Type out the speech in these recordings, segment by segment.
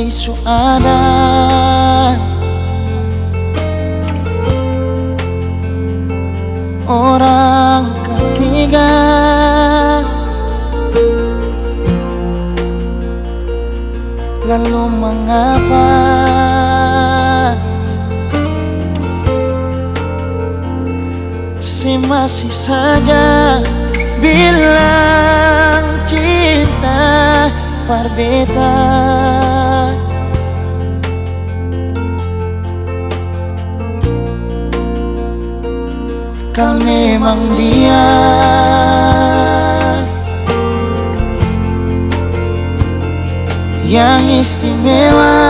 su ada. Orang ketiga lalu mengapa si masih saja bilang cinta berbeda. Kau memang dia yang istimewa,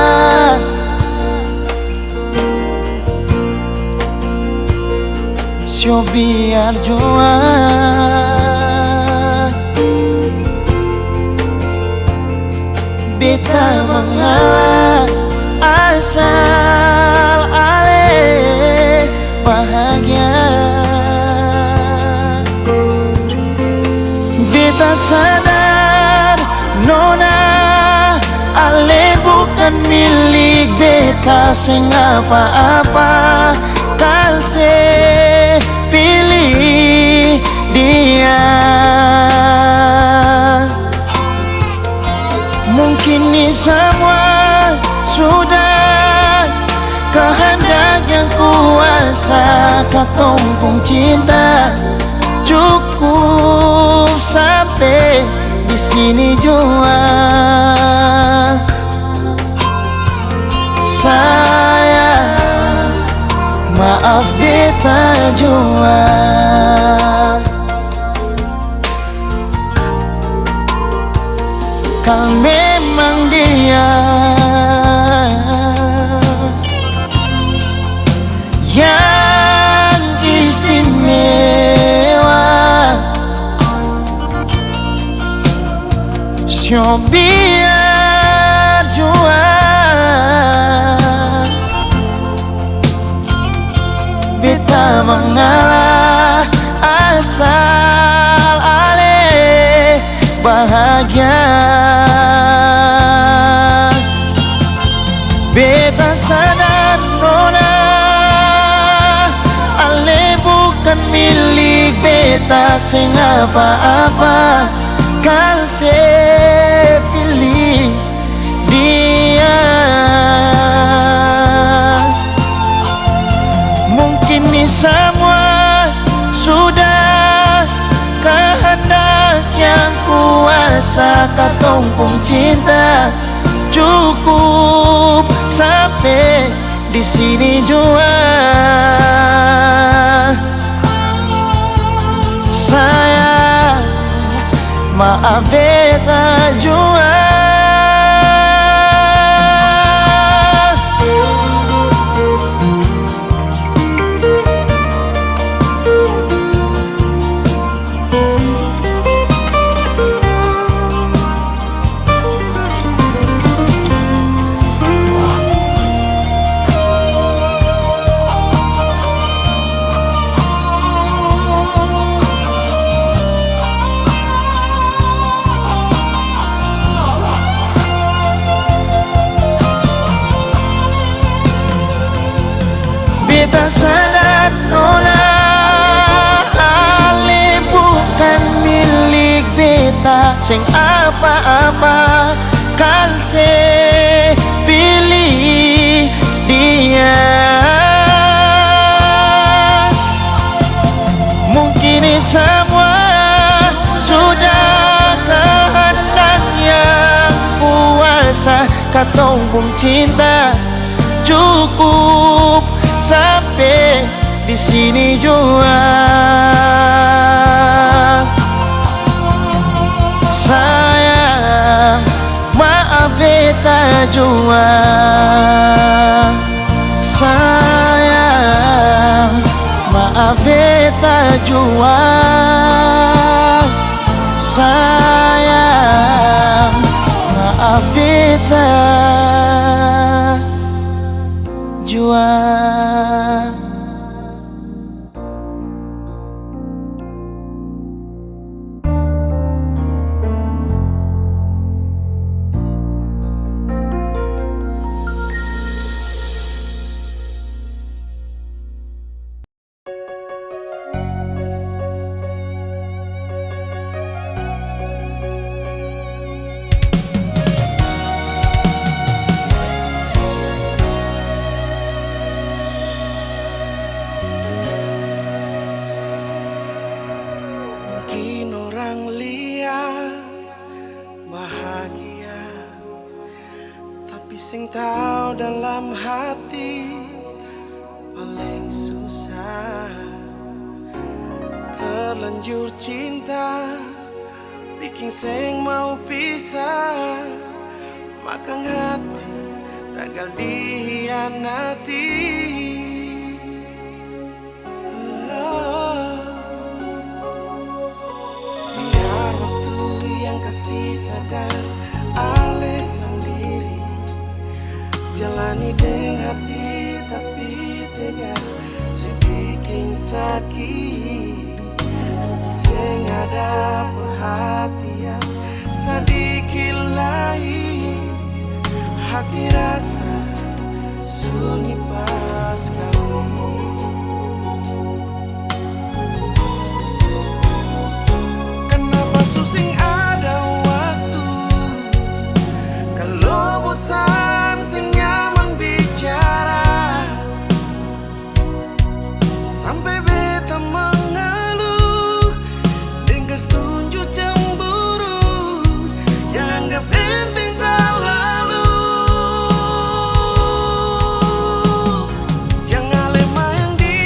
so biar jua beta mengalah asal ale bahagia. Beta sadar nona ale bukan milik beta sing apa-apa. Kal se pilih dia, mungkin ini semua sudah kehendak yang kuasa. Katumpung cinta cukup sampai di sini jua. Sayang, maaf beta jua. Kau memang dia yang istimewa, so biar jua beta mengalah asal ale bahagia. Beta sadar nona ale bukan milik beta sing apa-apa. Kal se pilih dia, mungkin ini semua sudah kehendak yang kuasa. Katumpung cinta cukup sampai di sini jua. Sayang, maaf beta jua. Beta sadar nona ale bukan milik beta sing apa-apa. Kan se pilih dia, mungkin ini semua sudah kehendak yang kuasa. Katumpung cinta cukup sampai di sini jua. Sayang, maaf beta jua. Sayang, maaf beta jua. Sayang, maaf beta jua. Risau dalam hati paling susah. Terlanjur cinta bikin seng mau pisah. Makan hati gagal dihianati. Biar waktu yang kasih sadar alih sendiri. Jalani dengan hati tapi tega sebikin sakit. Sing ada perhatian sedikit lain. Hati rasa sunyi pas kali. Kenapa susing ada waktu kalau bosan senyaman bicara. Sampai beta mengeluh dengan setunjuk cemburu yang gak penting terlalu. Jangan lemah yang di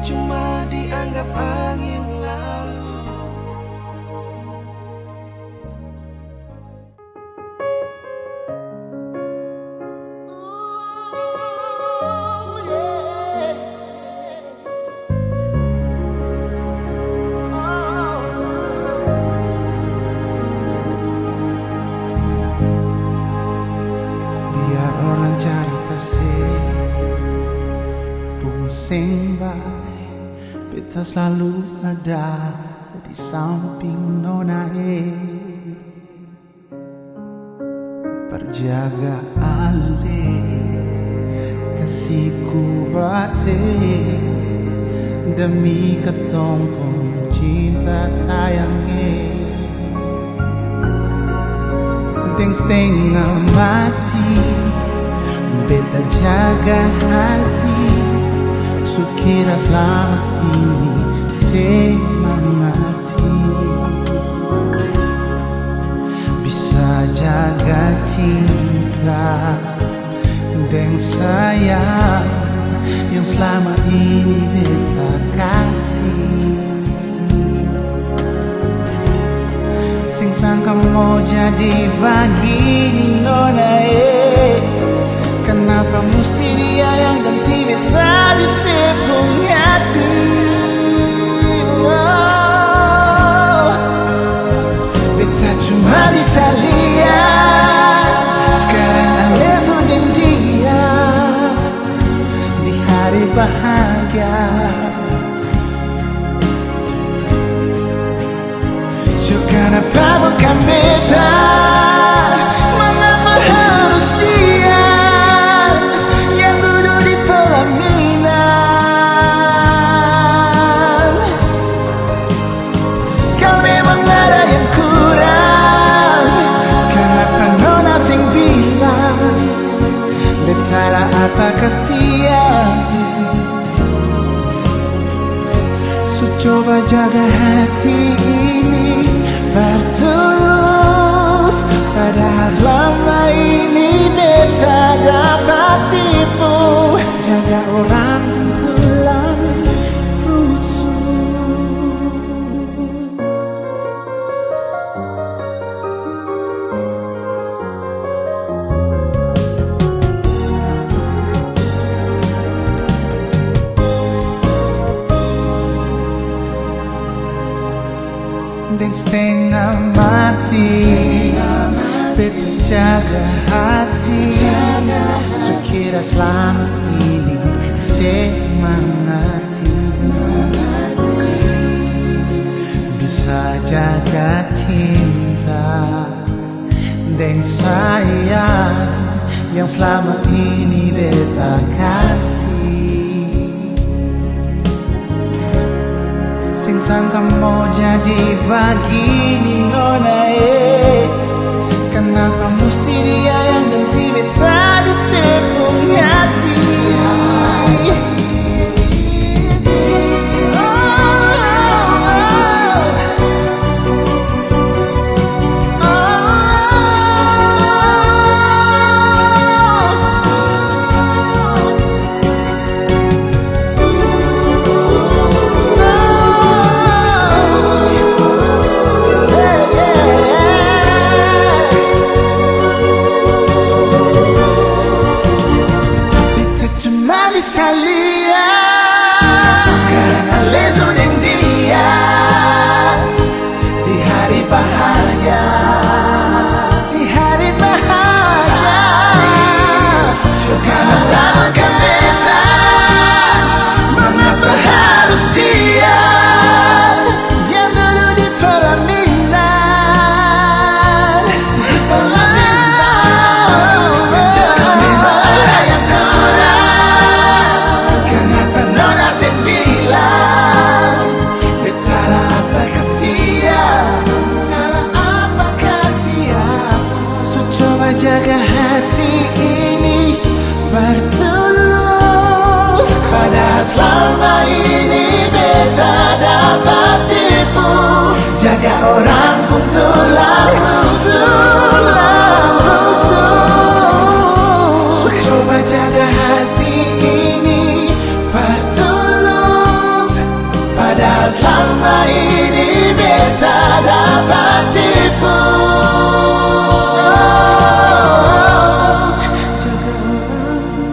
cuma dianggap angin lalu. Biar orang cari kasih pusing baik, beta selalu ada di samping nona perjaga ale kasihku bate demi ketompong cinta sayangnya. Deng setengah mati beta jaga hati, sukira selama ini semangatku bisa jaga cinta dan sayang yang selama ini beta kasih. Sing sangka mau jadi begini nona kenapa mesti dia yang ganti beta di sepung hati. Beta cuma bisa lihat sekarang ale sudah dia di hari bahagia. Kenapa bukan beta? Mengapa harus dia yang duduk di pelaminan? Kau memang ada yang kurang. Kenapa nona sing bilang beta lah apa kasihan? So coba jaga hati ini bertulus, padahal selama ini beta dapat tipu. Jaga orang tulang rusuk. Deng setengah mati beta jaga hati, sukira selama ini semangati bisa jaga cinta dan sayang yang selama ini beta kasih. Sing sangka mau jadi begini nona kenapa mesti dia yang ganti beta di sepung hati. selama ini beta dapat tipu. Jaga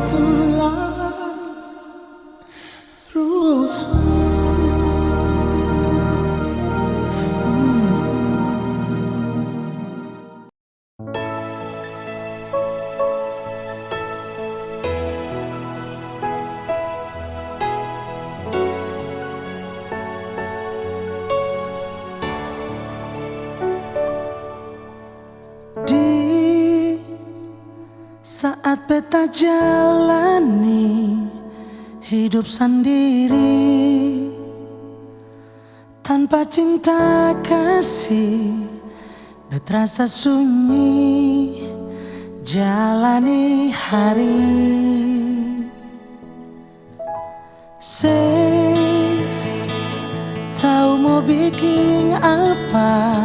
tentulah rusuh. Di saat beta jalani hidup sendiri tanpa cinta kasih, beta rasa sunyi jalani hari. Sing tahu mau bikin apa,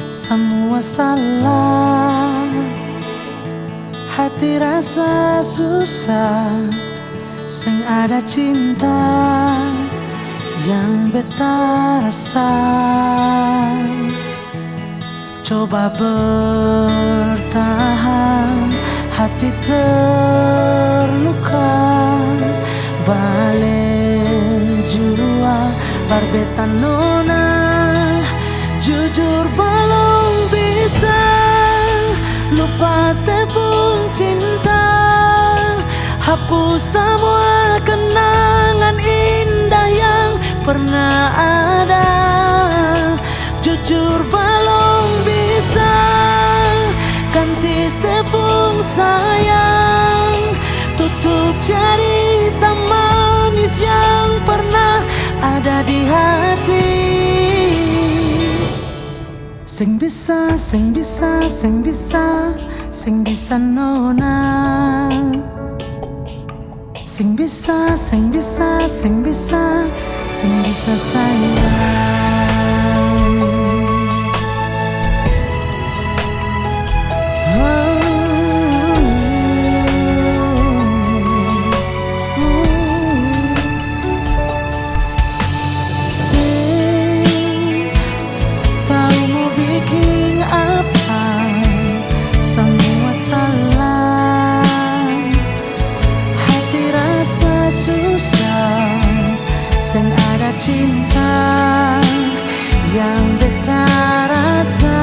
semua salah. Hati rasa susah, sing ada cinta yang beta rasa. Coba bertahan, hati terluka, balen jua barbeta nona. Jujur belum bisa lupa sepung cinta, hapus semua kenangan indah yang pernah ada. Jujur belum bisa ganti sepung sayang, tutup cerita manis yang pernah ada di hati. Sing bisa, sing bisa, sing bisa, sing bisa nona. Sing bisa, sing bisa, sing bisa, sing bisa sayang. Cinta yang beta rasa.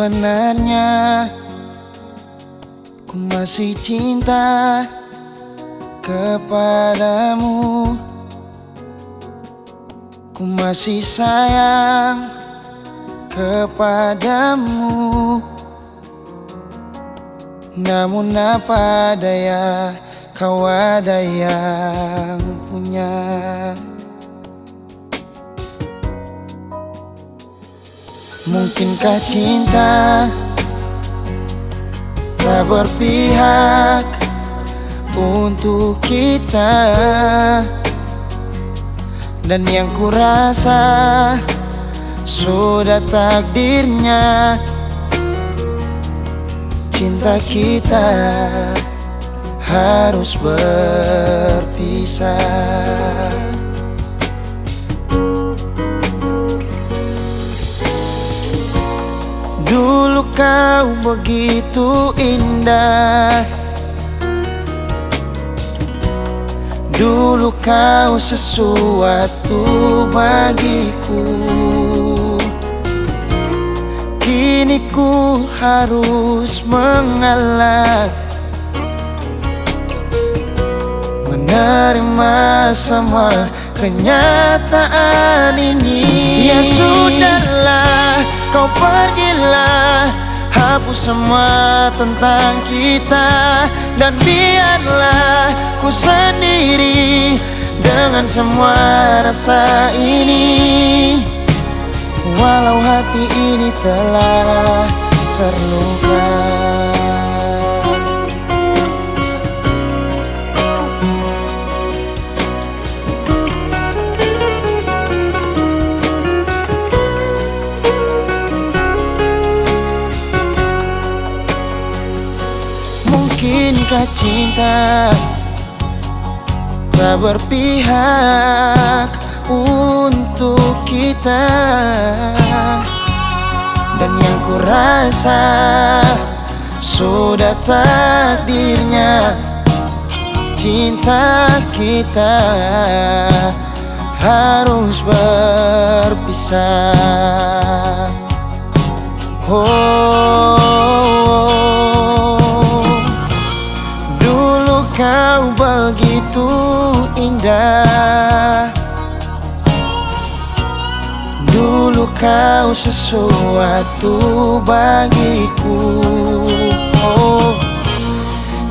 Sebenarnya ku masih cinta kepadamu, ku masih sayang kepadamu. Namun apa daya, kau ada yang punya. Mungkinkah cinta tak berpihak untuk kita? Dan yang kurasa sudah takdirnya cinta kita harus berpisah. Dulu kau begitu indah, dulu kau sesuatu bagiku. Kini ku harus mengalah, menerima semua kenyataan ini. Ya sudahlah, kau pergilah, hapus semua tentang kita. Dan biarlah ku sendiri dengan semua rasa ini. Walau hati ini telah terluka. Mungkinkah cinta tak berpihak untuk kita? Dan yang kurasa sudah takdirnya cinta kita harus berpisah. Dulu kau begitu indah, dulu kau sesuatu bagiku.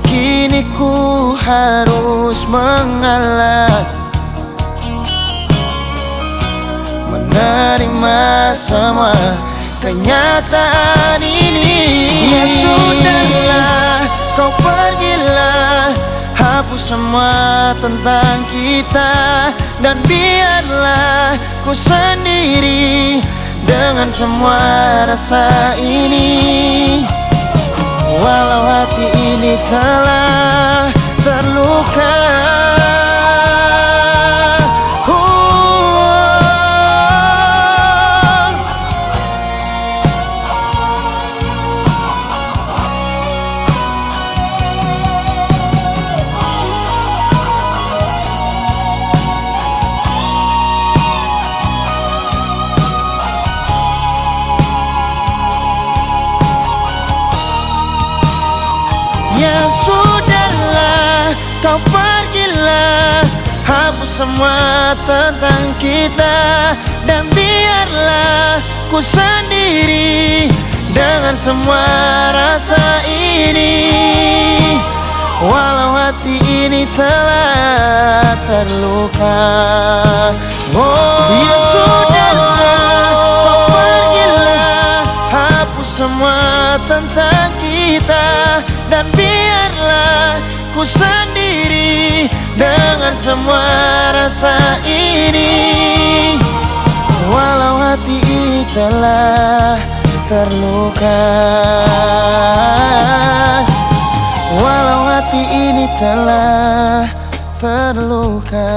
Kini ku harus mengalah, menerima semua kenyataan ini. Ya sudahlah, kau pergilah, hapus semua tentang kita. Dan biarlah ku sendiri dengan semua rasa ini. Walau hati ini telah terluka. Ya sudahlah, kau pergilah, hapus semua tentang kita. Dan biarlah ku sendiri dengan semua rasa ini. Walau hati ini telah terluka. Ya sudahlah, kau pergilah, hapus semua tentang kita. Dan biarlah ku sendiri dengan semua rasa ini. Walau hati ini telah terluka, walau hati ini telah terluka.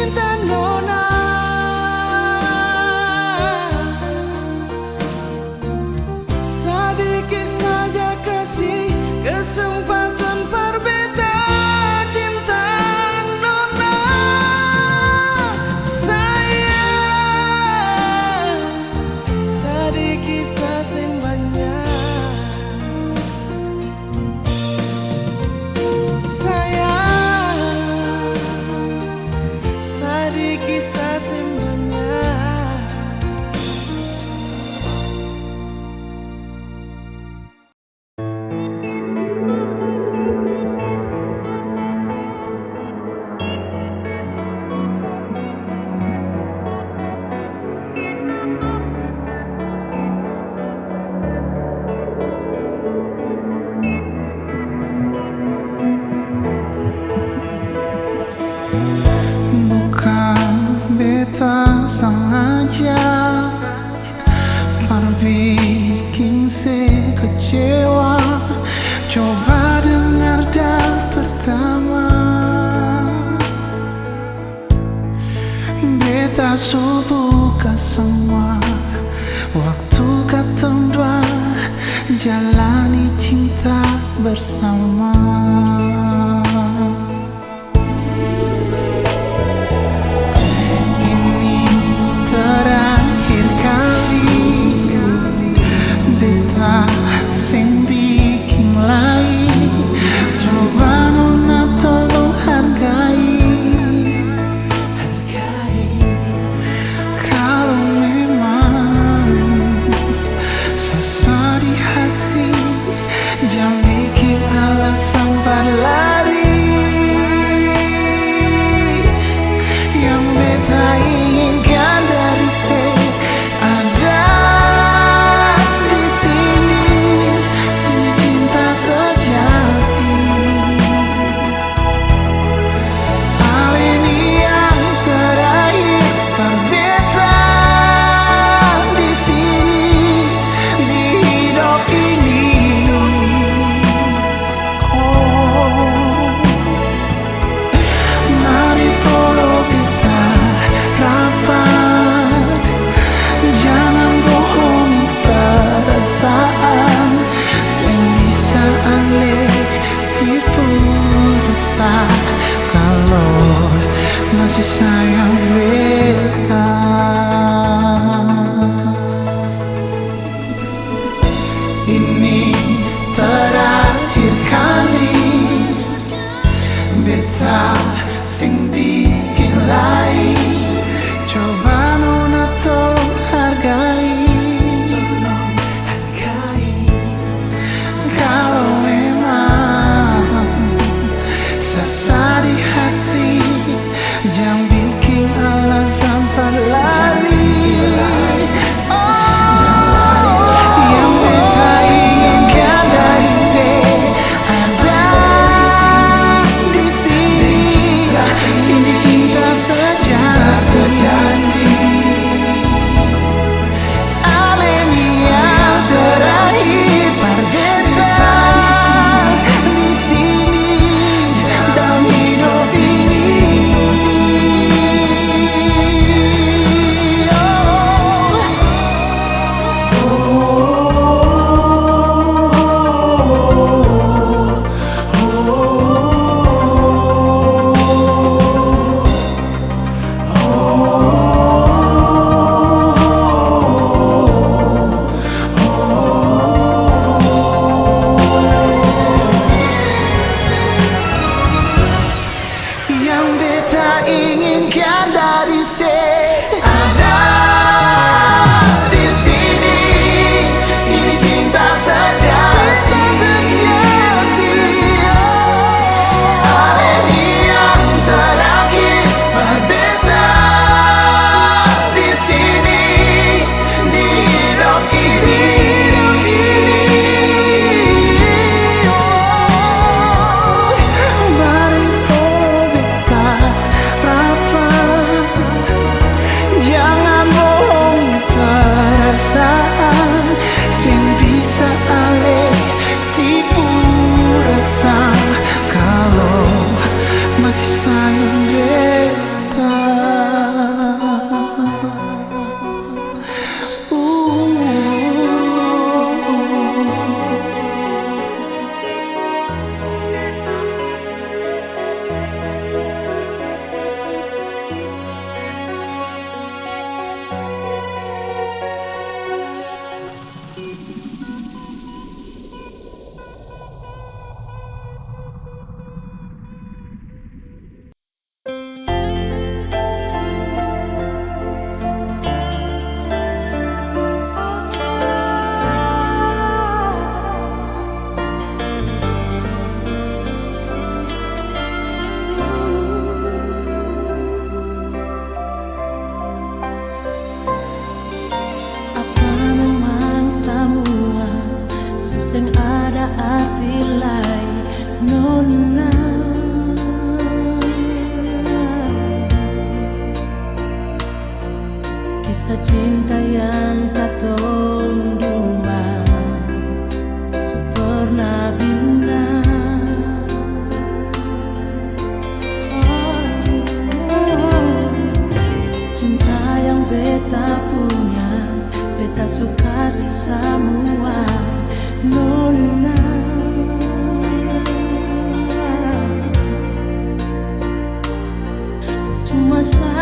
cinta nona. Sedikit saja kasih kesempatan berbeda cinta nona. Sayang, sedikit sasing banyak. Sayang, sedikit sasing banyak. Bukan beta sengaja berbikin se kecewa. Coba dengar dah pertama, beta subuka semua. Waktu katong dua jalani cinta bersama. Ini terakhir kali beta sing bikin lain. Coba nona tolong hargai. Kalau memang sesak di hati, jangan bikin alasan berlari. Yang beta inginkan dari ada di sini, ini cinta sejati. Hal ini yang terakhir berbeda di sini, di hidup ini. Mari polo kita rapat, jangan bohongi perasaan. Sing bisa aneh tipu rasa kalau masih sayang beta. Ini terakhir kali beta sing bikin lain. Coba nona tolong hargai. Kalau memang sesak di hati, jangan bikin alasan berlari. Yang beta inginkan dari ada di sini, ini cinta sejati. Hal ini yang terakhir berbeda di sini, dalam hidup ini.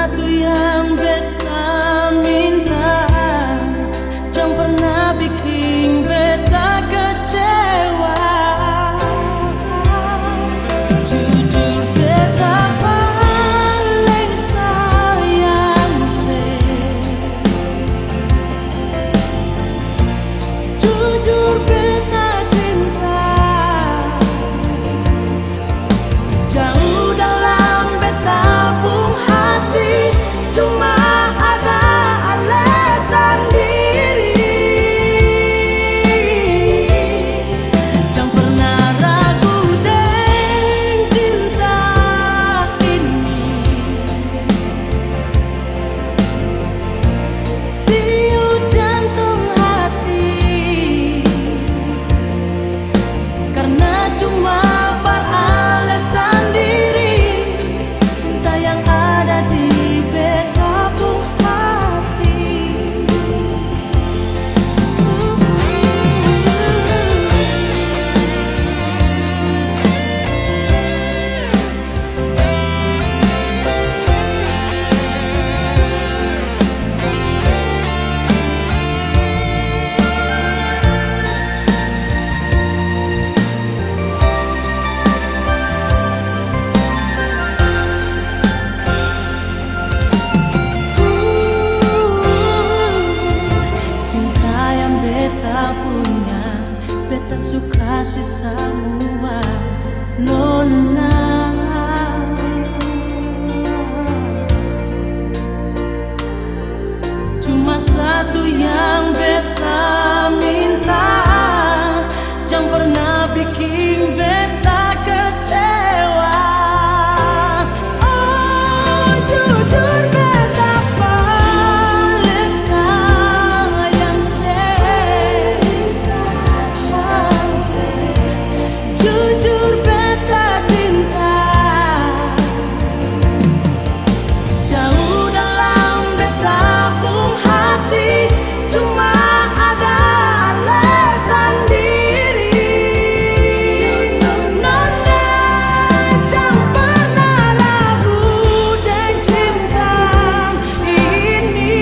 satu yang beta minta, jangan pernah bikin beta kecewa. Jujur beta paling sayang se, jujur beta cinta. Jauh dalam beta pun hati, cuma ada alasan diri. Jangan pernah ragu dengan cinta ini. Siu jantung hati, karena cuma beralasan diri. Cinta yang ada di beta pun hati. Cinta yang beta punya, beta suka sih semua, nona. Cuma satu yang beta minta, jangan pernah bikin beta kecewa. Oh, jujur beta paling sayang se, jujur beta cinta. Jauh dalam beta pun hati, cuma ada alasan diri. Nona, jangan pernah ragu dengan cinta ini.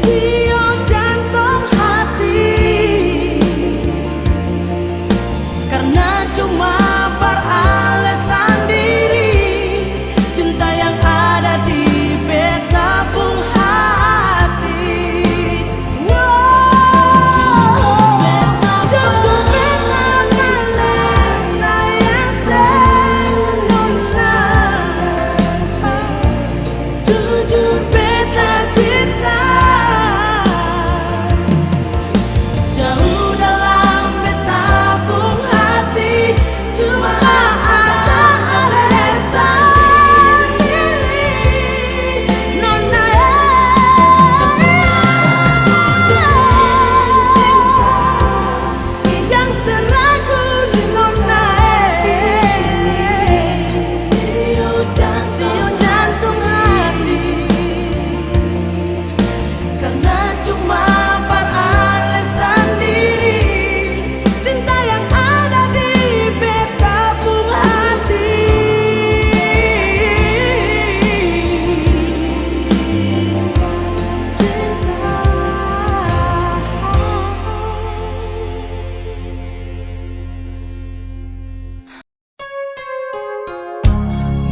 Siu jantung hati, karena cuma beralasan diri. Cinta yang ada di beta pun hati. Jujur beta paling sayang se, jujur beta cinta. Jauh dalam beta pun hati, cuma ada alasan diri. Nona, cinta yang seragu di nona. Siu jantung hati, karena cuma beralasan diri. Cinta yang ada di beta pun hati.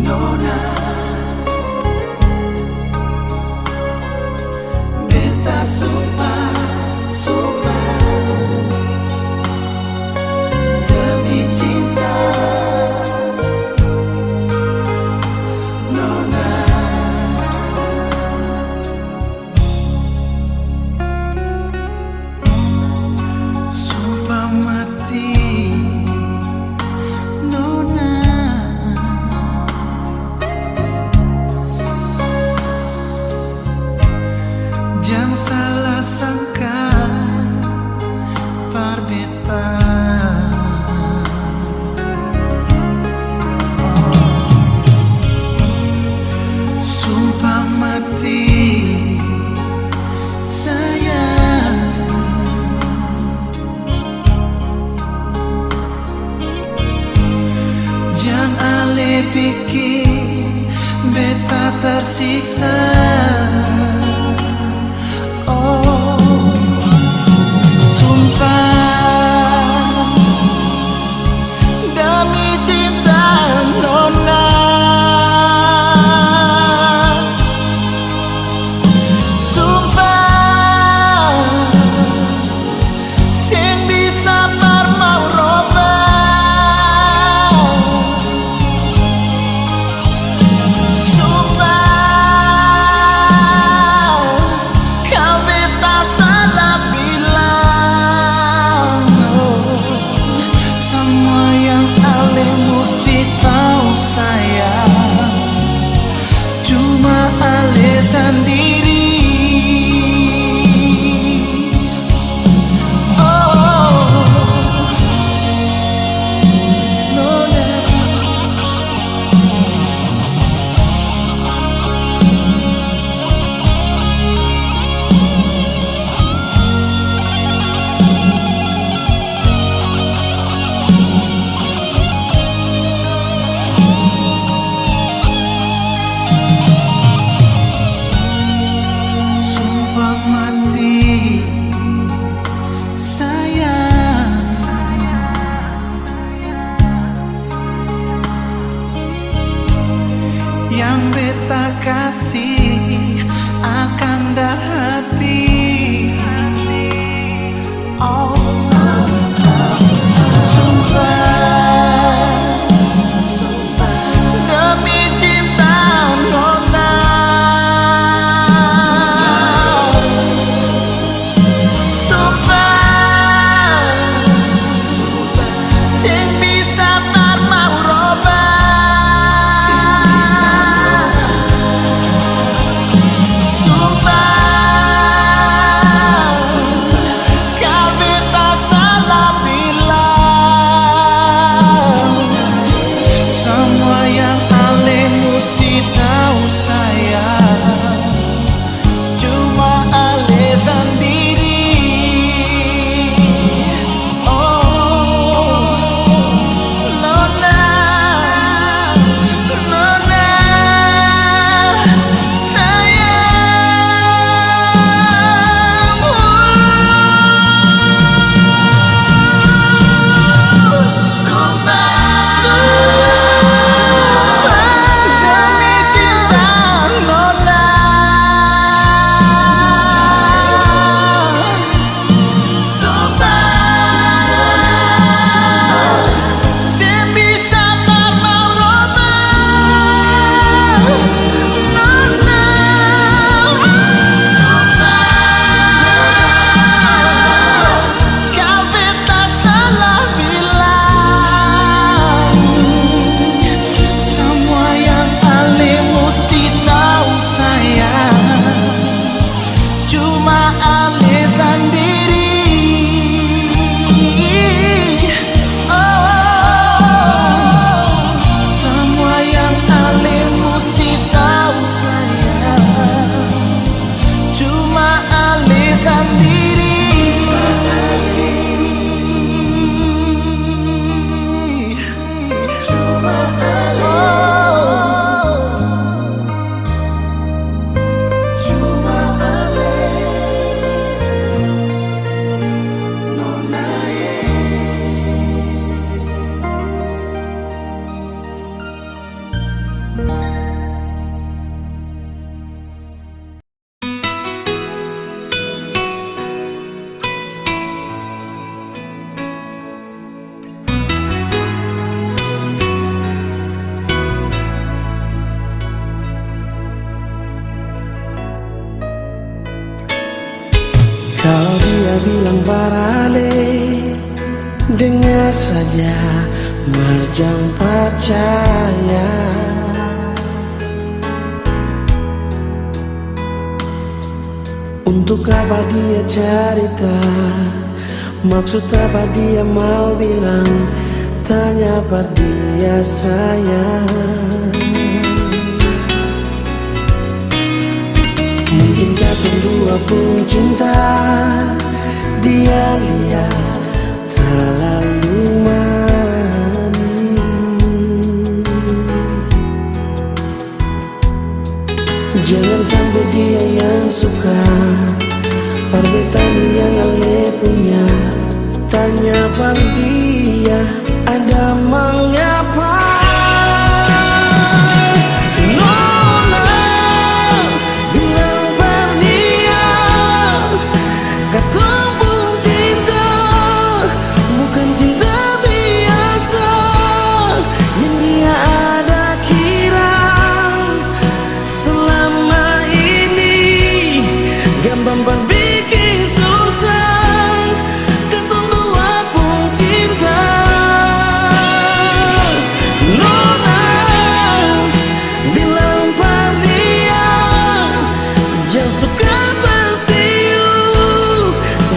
Nona, beta sumpah demi cinta. Nona, sumpah mati. Nona, tersiksa. Oh, sumpah demi cinta nona, sumpah sing bisa par mau robah, sumpah kau beta salah bilang. Oh, semua yang Ale mesti tahu sayang, cuma Ale sendiri. Sumpah mati sayang, yang beta kasih akan dah hati. Oh, sumpah demi cinta nona, sumpah sing bisa par mau robah, sumpah kau beta salah bilang. Semua yang Ale mesti tahu sayang, cuma Ale sendiri. Oh, nona, nona sayang. Sumpah demi cinta nona, sumpah sing bisa par mau robah, nona, sumpah kau beta salah bilang. Semua yang Ale mesti tahu sayang, cuma Ale sendiri. Oh, semua yang Ale mesti tahu sayang, cuma Ale sendiri. Cuma Ale, cuma Ale, nona ye. Kalau dia bilang barale, dengar saja, Marjam percaya. Untuk apa dia cerita, maksud apa dia mau bilang, tanya apa dia sayang. Mungkinkah kedua pun cinta, dia lihat terlalu manis. Jangan sampai dia yang suka Parbetani yang ale punya. Tanya par dia ada mengapa. Nona bilang par dia katumpung cinta bukan cinta biasa yang dia ada kira. Selama ini gampang bikin susah ketundua pun cinta. Nona bilang par dia jangan suka bersiu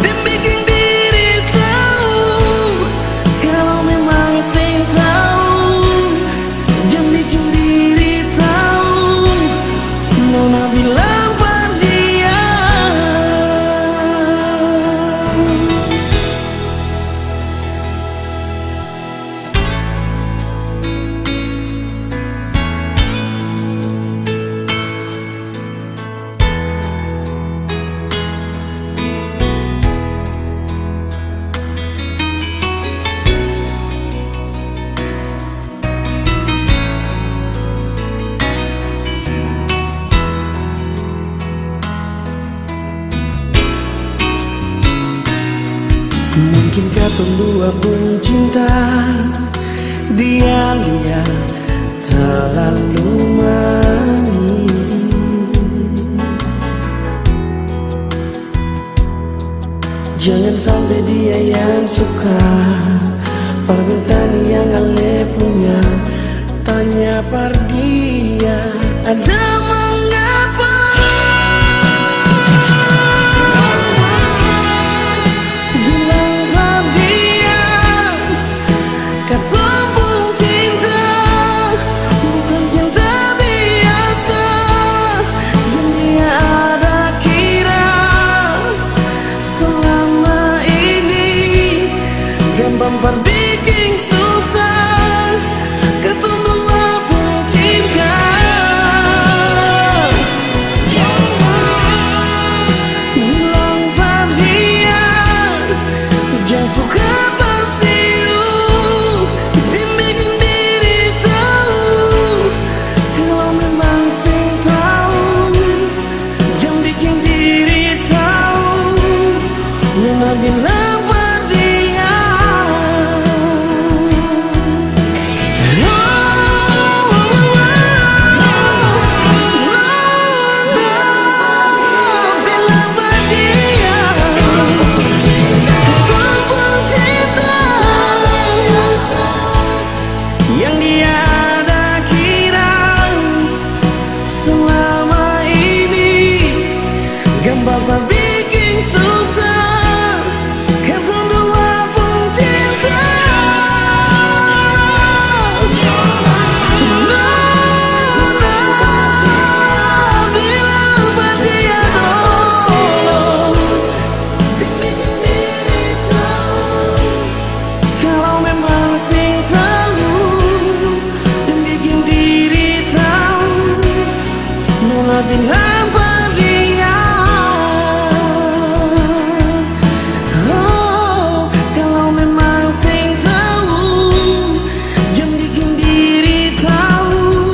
dan bikin diri tahu kalau memang sing tahu jangan bikin diri tahu. Nona bilang par dia. Mungkin katong dua pun cinta, dia lihat terlalu manis. Jangan sampai dia yang suka Parbetani yang ale punya. Tanya par dia ada mengapa. Bilang par dia katumpung cinta bukan cinta biasa yang dia ada kira. Selama ini gampang par bikin susah ketundua pun cinta. Bilang par dia jangan suka bersiu dan bikin diri tahu kalau memang sing tahu jangan bikin diri tahu. Nona bilang par dia. Bilang par dia katumpung cinta yang dia ada kira. Selama ini gampang par bikin susah ketundua pun cinta. Nona bilang par dia dan bikin diri tahu kalau memang sing tahu dan bikin diri tahu. Nona bilang par dia. Oh, kalau memang sing tahu jangan bikin diri tahu.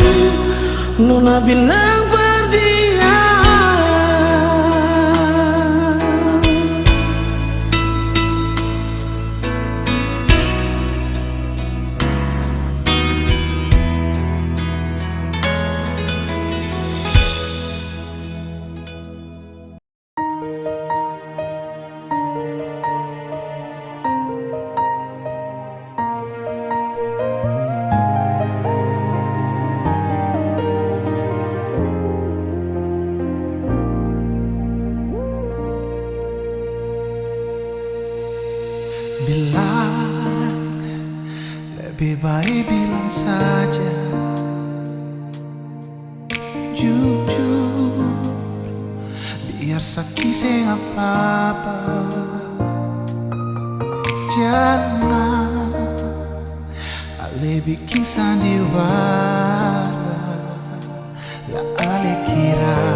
Nona bilang par dia. Bilang lebih baik bilang saja jujur biar sakit sing apa-apa. Jangan ale bikin sandiwara lah ale kira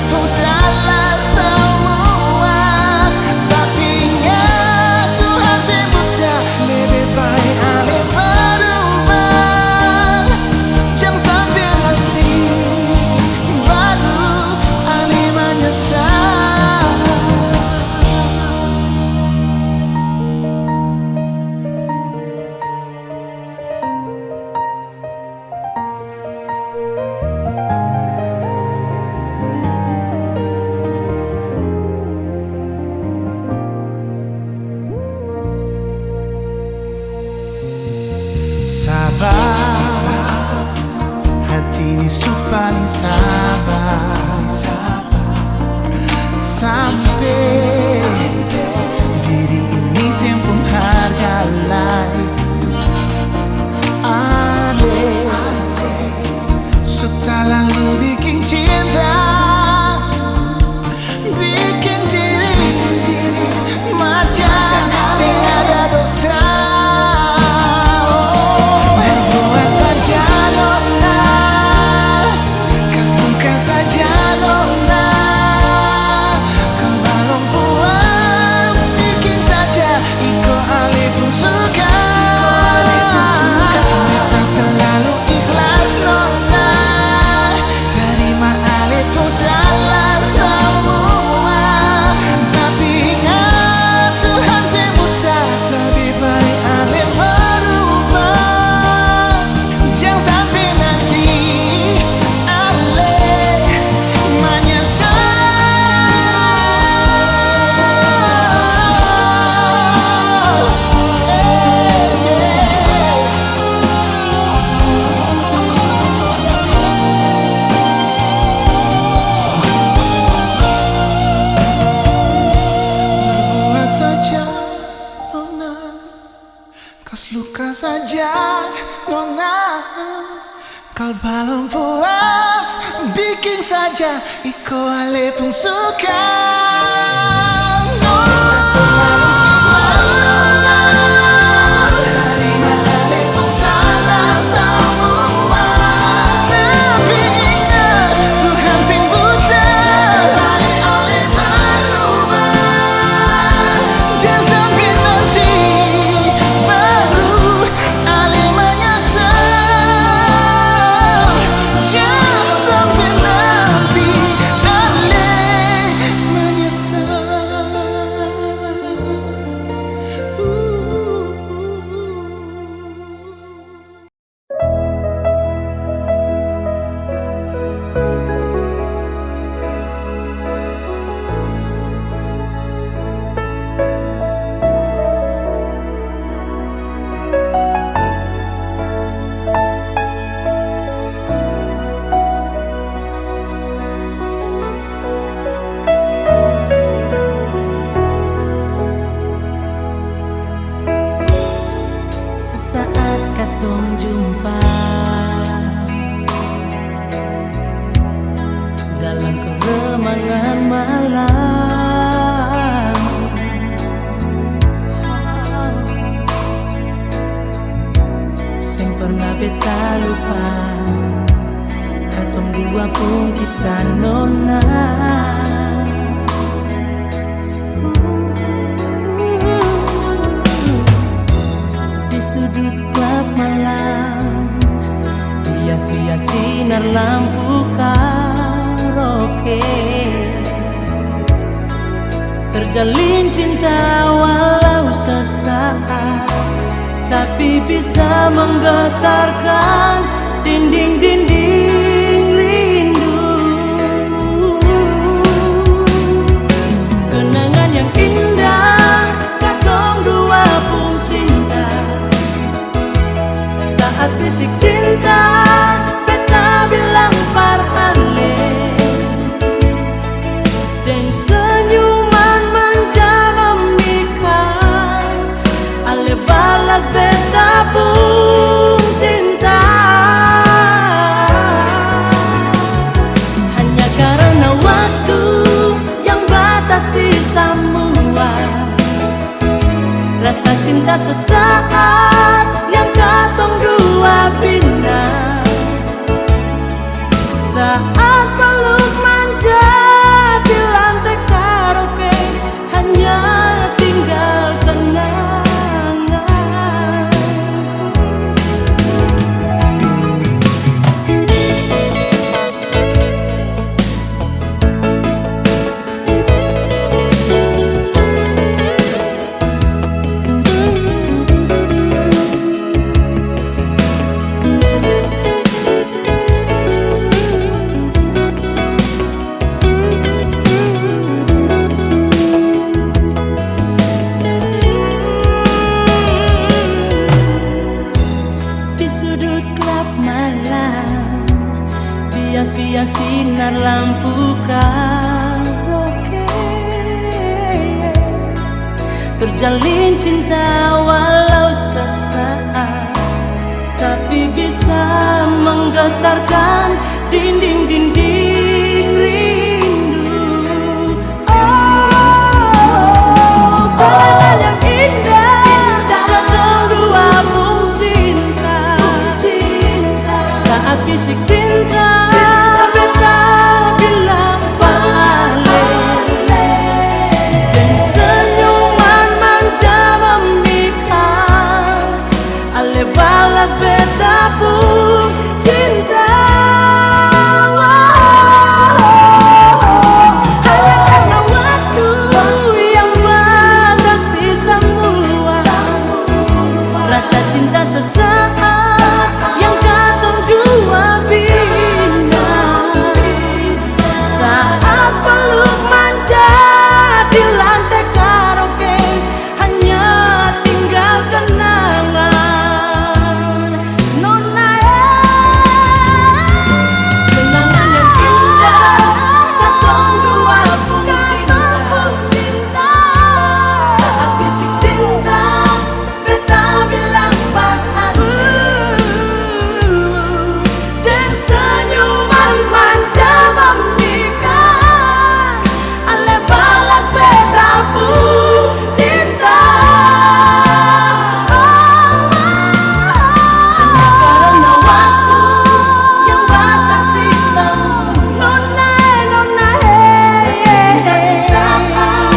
pun salah semua. Tapi ingat Tuhan sebutnya lebih baik ale berubah. Jangan sampai nanti baru ale menyesal. Sabar, hati ini paling sabar. Sampai diri ini sempung harga lain. Ale sudah lalu bikin cinta, bikin diri macam sing ada dosa. Berbuat saja nona, kas luka saja nona. Kau belum puas, bikin saja iko ale pun suka. Ternyata selalu ikhlas nona, terima ale pun salah semua. Tapi ingat Tuhan sebutnya lebih baik ale berubah. Jangan sampai nanti ale menyesal. Berbuat saja nona, kas luka saja nona. Kal belum puas, bikin saja iko ale pun suka. Nona selalu ikhlas nona, terima ale pun salah semua. Tapi ingat Tuhan sing buta, baik ale berubah. Jangan sampai nanti baru ale menyesal. Jangan sampai nanti ale menyesal. Sesaat katong jumpa dalam keremangan malam. Sing pernah beta lupa, katong dua pun kisah nona. Di sudut gelap malam, bias-bias sinar lampu karaoke. Terjalin cinta walau sesaat, tapi bisa menggetarkan dinding-dinding rindu. Kenangan yang indah, katong dua pun cinta. Saat bisik cinta, beta bilang parhale. Dan senyuman manja memikat, ale balas beta pun cinta. karaoke, terjalin cinta walau sesaat, tapi bisa menggetarkan dinding-dinding rindu. Oh, bulan yang indah, datang dua pun cinta. Saat bisik cinta, beta bilang balik, dan senyuman manja memikat, ale balas beta pun cinta. Hanya karena waktu yang batasi semua, rasa cinta sesaat yang katong dua bina. Saat peluk manja di lantai karaoke, hanya tinggal kenangan. Nona, kenangan yang indah, katong dua pun cinta. Saat bisik cinta, beta bilang padamu, dan senyuman manja memikat, ale balas beta pun cinta. Hanya karena waktu yang batasi semua, rasa cinta sesaat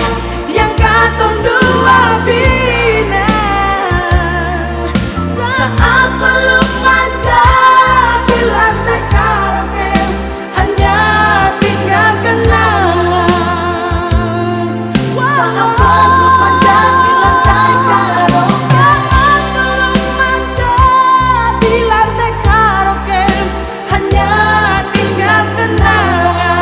yang katong dua bina. Saat peluk manja di lantai karaoke, hanya tinggal kenangan. Saat peluk manja di lantai karaoke, di lantai karaoke, hanya tinggal kenangan.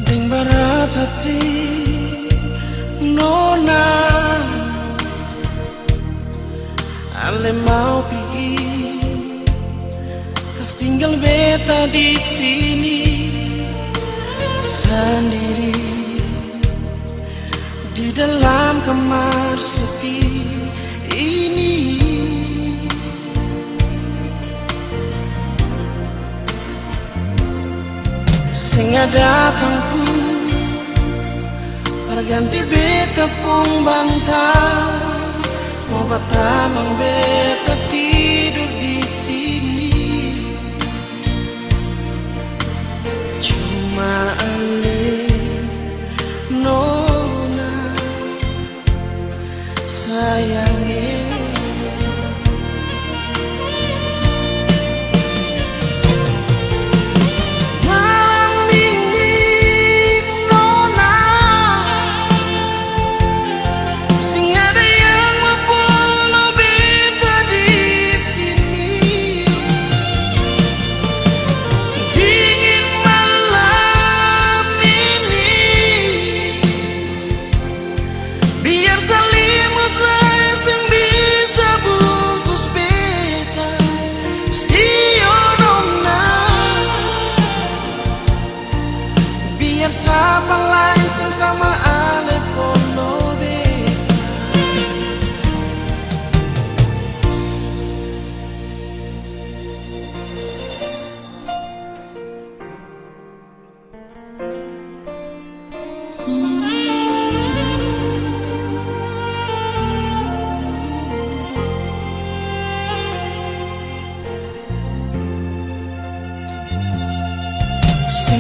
Ding berat hati Nona, ale mau pergi, terus tinggal beta di sini sendiri di dalam kamar sepi ini. Sing ada pangku berganti beta pun bantal, mau bata beta tidur di sini. Cuma ale Nona sayangnya. Malam ini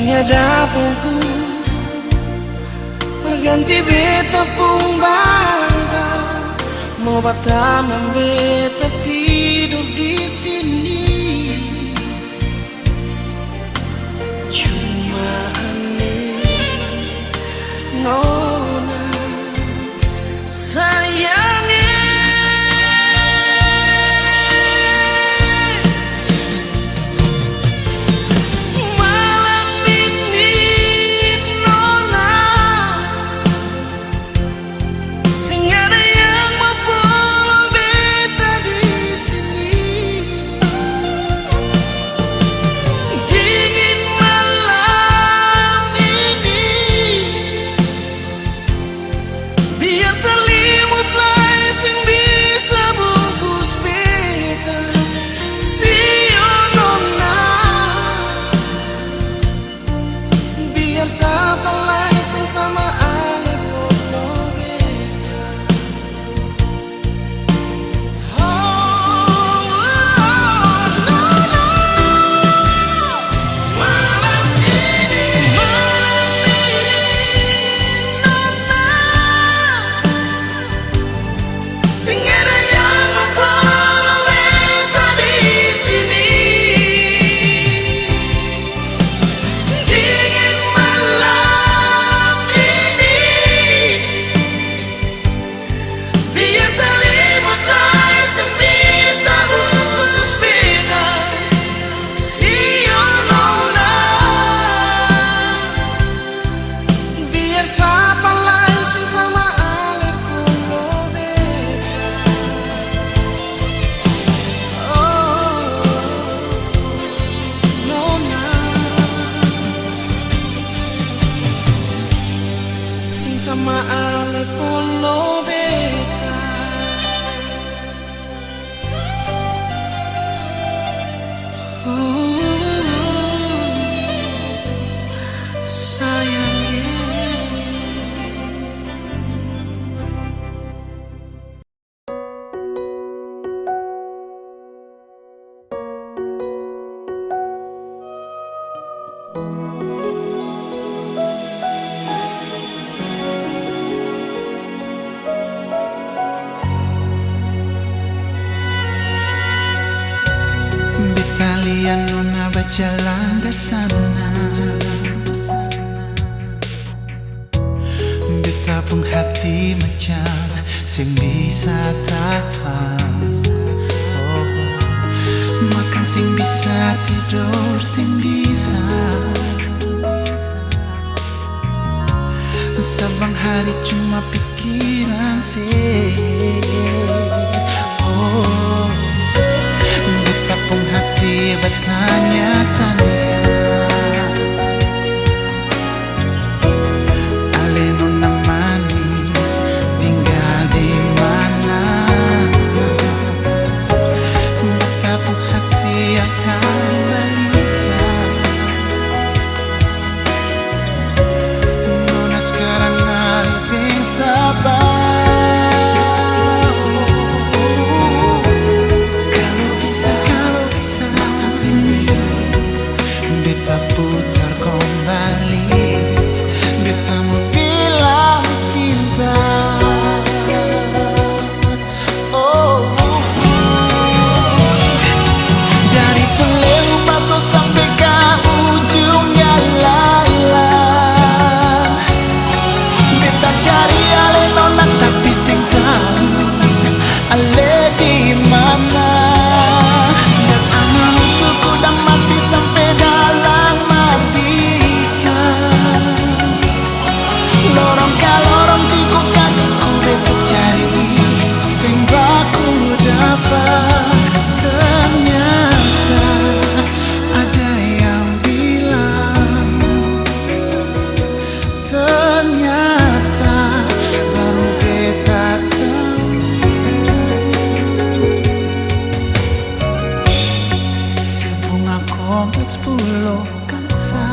ada pungku berganti beta pung bangga, mau bataman beta tidur di sini. Cuma aneh nona sayangnya. Sama ale polo beta sayangnya. Kalian nona berjalan ke sana, beta pun hati macam sing bisa tahan. Oh, makan sing bisa, tidur sing bisa. Sabang hari cuma pikiran sih. Oh, pung hati bertanya-tanya, ale nona manis tinggal di mana? Beta pung hati akan gelisah. Nona sekarang ada di Sabah. Putar kembali, beta mau bilang cinta. Oh, dari Tuleu Paso sampai ke ujungnya Laila, beta cari ale nona tapi sing tahu ale di mana. Dan amal usulku dan mati sampai dalam lorong kalorong ciku kaciku beta cari sing baku dapat. Ternyata ada yang bilang, ternyata baru beta tahu. Si bunga kompleks Pulau Kangsa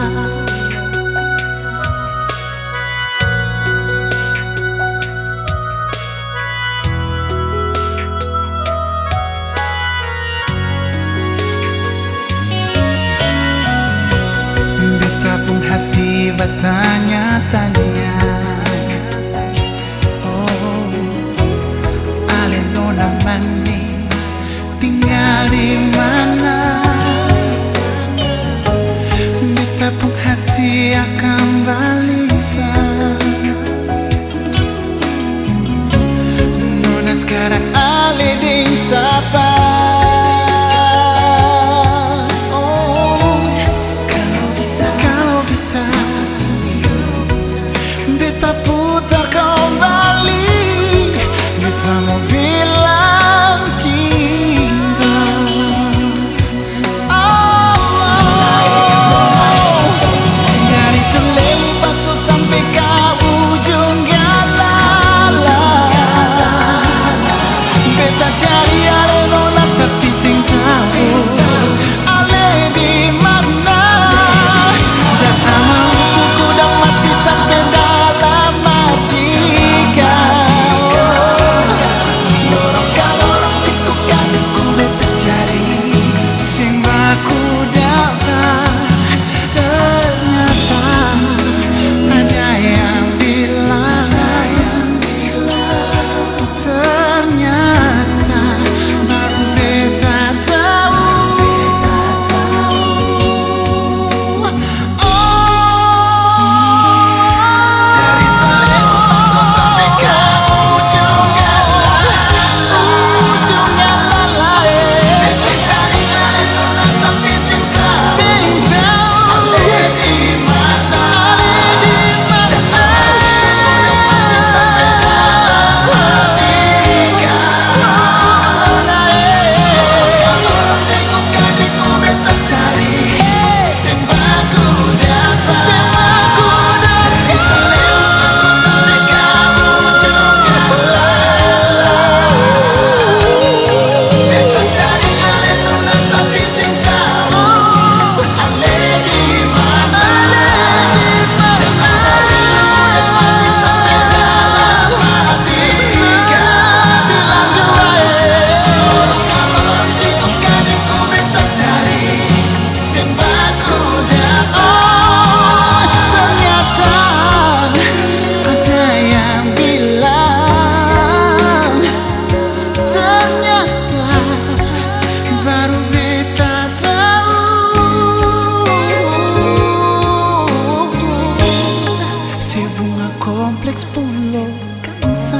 Bunga kompleks Pulau Kansa.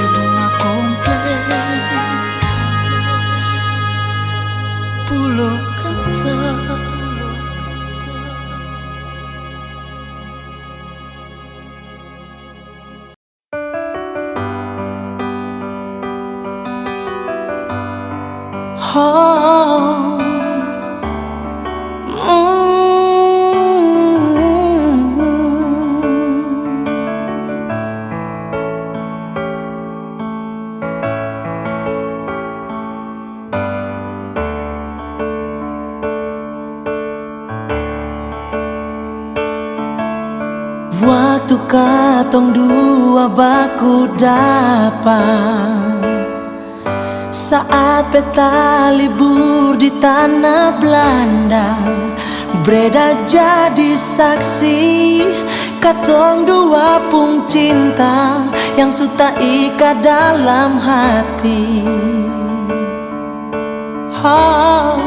Bunga kompleks Pulau Kansa. Oh, waktu katong dua baku dapat, saat peta libur di tanah Belanda, Breda jadi saksi katong dua pung cinta yang suta ikat dalam hati. Oh.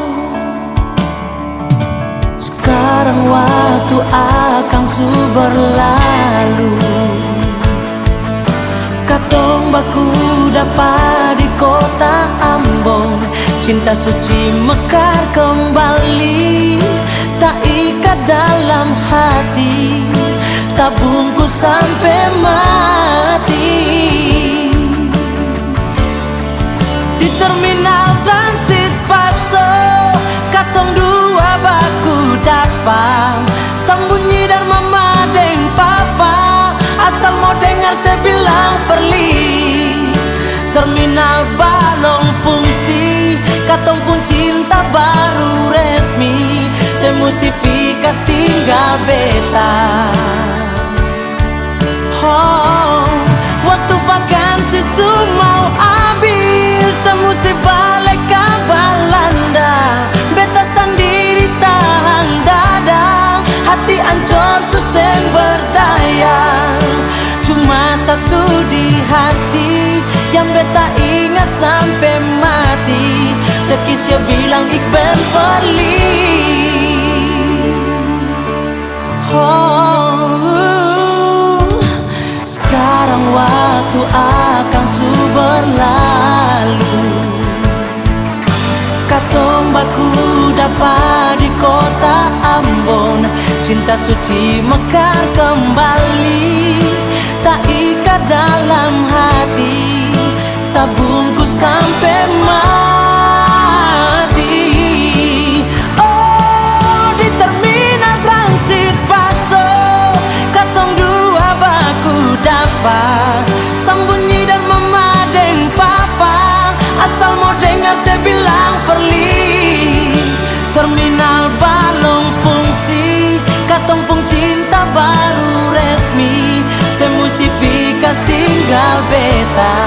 Sekarang waktu akan su berlalu, katong baku dapat di kota Ambon, cinta suci mekar kembali, tak ikat dalam hati, tak bungkus sampai mati. Di terminal transit Paso, katong dua baku dapat, sembunyi dari mama deng papa, asal mau dengar saya bilang perli. Terminal balong fungsi, katong pun cinta baru resmi, saya mesti pikas tinggal beta. Oh, waktu vakansi semua habis, saya mesti balik ke Belanda, beta sendiri tahan dada, hati ancur susah berdaya. Cuma satu di hati yang beta ingat sampai mati, sekisya bilang Iqbal Fadli. Oh, sekarang waktu akan su berlalu, katong baku dapat di kota Ambon, cinta suci mekar kembali, tak ikat dalam hati, tak bungkus sampai mati. Oh, di terminal transit Paso, katong dua baku dapat, sembunyi dari mama deng papa, asal mau dengar saya bilang perli. Terminal balong fungsi, katong pung cinta baru resmi, saya mesti pikas tinggal beta.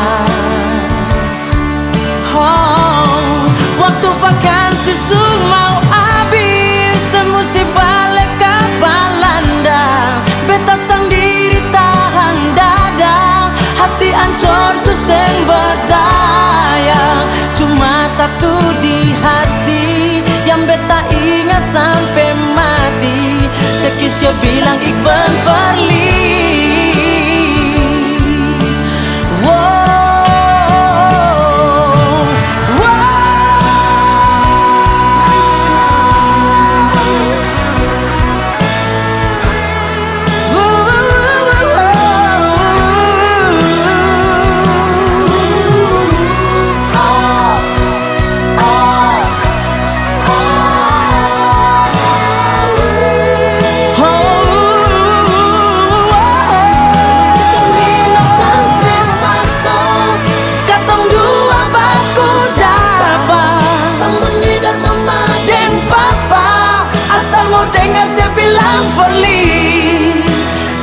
Oh, waktu vakansi semua habis, saya mesti balik ke Belanda, beta sendiri tahan dada, hati ancur susah berdaya. Cuma satu di hati yang beta ingat sampai mati, sekisya bilang Iqbal Fadli.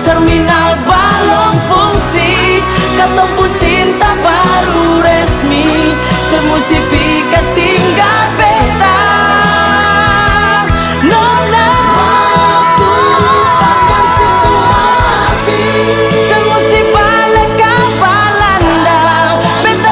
Terminal balong fungsi, katong pun cinta baru resmi, saya mesti pikas tinggal beta. Nona, waktu vakansi semua habis, saya mesti balik ke Belanda, beta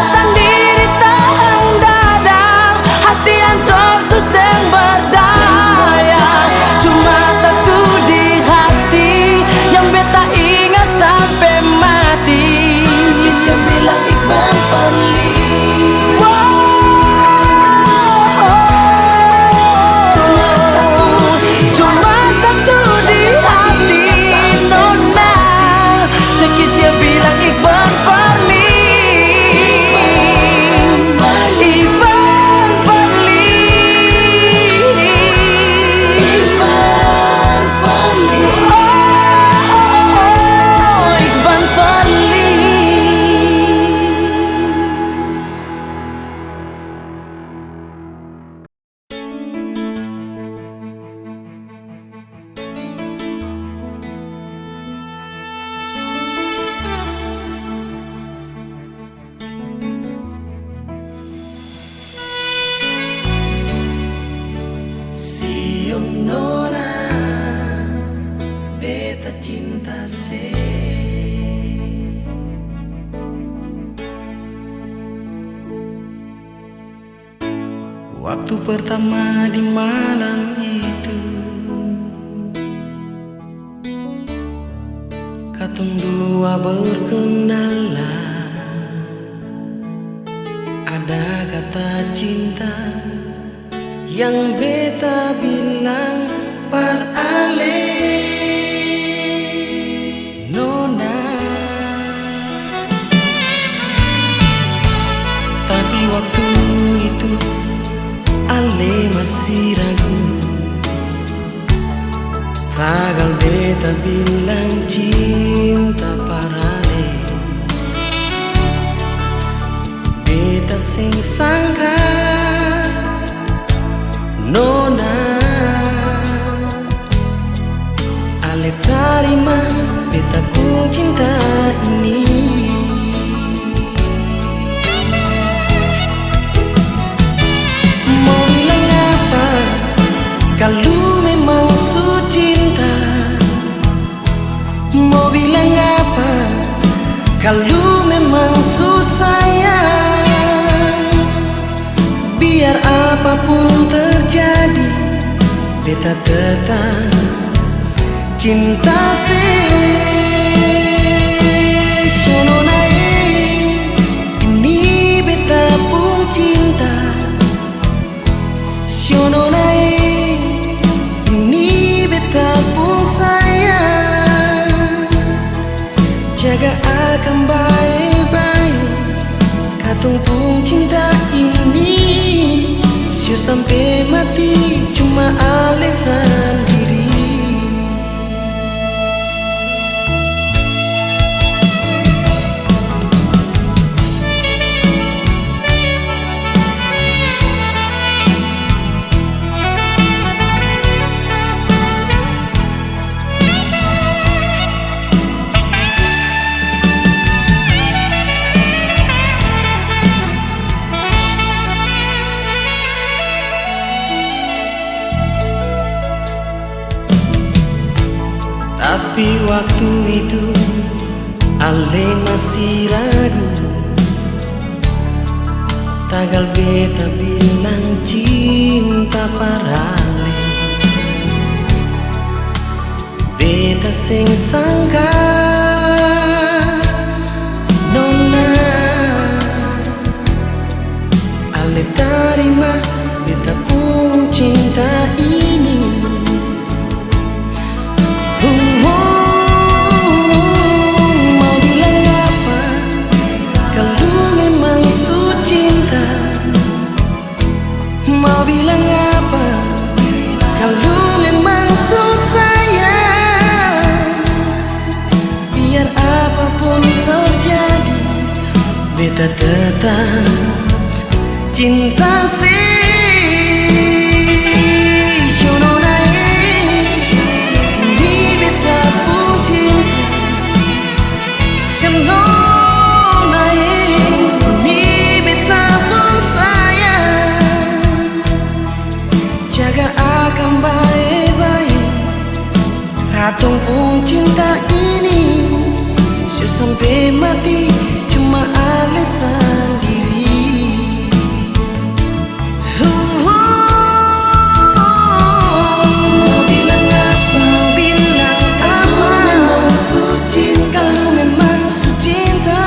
waktu pertama di malam itu, katong dua berkenalan. Ada kata cinta yang beta bilang par ale nona, tapi waktu itu ale masih ragu. Tagal beta bilang cinta par ale, beta sing sangka nona ale tarima beta pun cinta ini. Mau bilang apa kalau memang su cinta? Mau bilang apa kalau memang su sayang? Biar apapun terjadi, beta tetap cinta sono naik. Ini beta pun cinta sono naik. Ini beta pun sayang. Jaga akan baik-baik katong pun cinta ini. Sio sampai mati cuma ale sendiri. Tapi waktu itu ale masih ragu. Tagal beta bilang cinta par ale, beta sing sangka nona ale tarima beta pun cinta ini. Mau bilang apa kalau memang su cinta? Mau bilang apa kalau memang su sayang? Biar apapun terjadi, beta tetap cinta katong pun cinta ini. Sio sampai mati cuma ale sendiri. Mau bilang apa? Mau bilang apa? Memang su cinta. Kalau memang su cinta.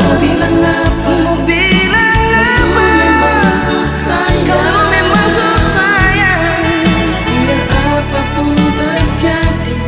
Mau bilang apa? Mau bilang apa? Memang su sayang. Kalau memang su sayang. Biar apapun terjadi,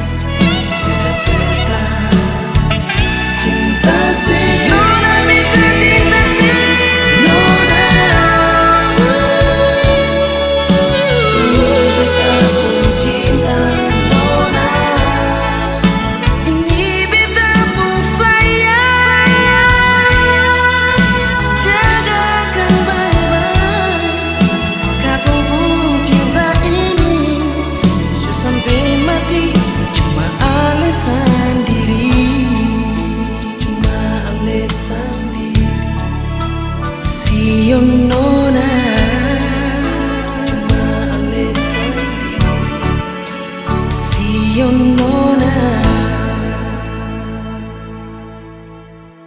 nona cuma ale sendiri. Sio nona.